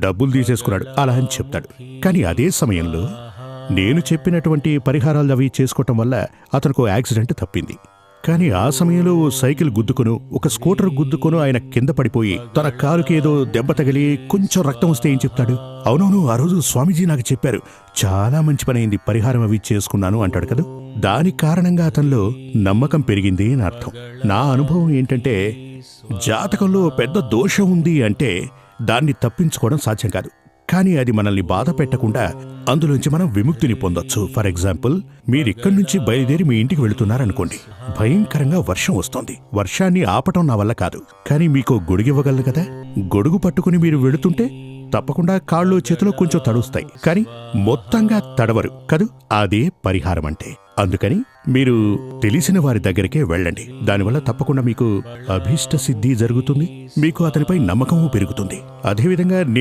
డబ్బులు తీసేసుకున్నాడు అలా అని చెప్తాడు. కానీ అదే సమయంలో నేను చెప్పినటువంటి పరిహారాలు అవి చేసుకోవటం వల్ల అతనికి యాక్సిడెంట్ తప్పింది. కానీ ఆ సమయంలో ఓ సైకిల్ గుద్దుకొను, ఒక స్కూటర్ గుద్దుకొను ఆయన కింద పడిపోయి తన కారుకి ఏదో దెబ్బ తగిలి కొంచెం రక్తం వస్తే ఏం చెప్తాడు? అవునవును, ఆ రోజు స్వామీజీ నాకు చెప్పారు, చాలా మంచి పని అయింది, పరిహారం అవి చేసుకున్నాను అంటాడు కదా. దాని కారణంగా అతనిలో నమ్మకం పెరిగింది అని అర్థం. నా అనుభవం ఏంటంటే, జాతకంలో పెద్ద దోషం ఉంది అంటే దాన్ని తప్పించుకోవడం సాధ్యం కాదు. కానీ అది మనల్ని బాధ పెట్టకుండా అందులోంచి మనం విముక్తిని పొందొచ్చు. ఫర్ ఎగ్జాంపుల్, మీరిక్కడి నుంచి బయలుదేరి మీ ఇంటికి వెళుతున్నారనుకోండి. భయంకరంగా వర్షం వస్తోంది. వర్షాన్ని ఆపటం నా వల్ల కాదు, కానీ మీకు గొడుగు ఇవ్వగలను కదా. గొడుగు పట్టుకుని మీరు వెళుతుంటే తప్పకుండా కాళ్ళు చేతిలో కొంచెం తడుస్తాయి, కానీ మొత్తంగా తడవరు కదూ. అదే పరిహారం అంటే. అందుకని మీరు తెలిసిన వారి దగ్గరికే వెళ్ళండి. దానివల్ల తప్పకుండా మీకు అభీష్ట సిద్ధి జరుగుతుంది, మీకు అతనిపై నమ్మకము పెరుగుతుంది. అదేవిధంగా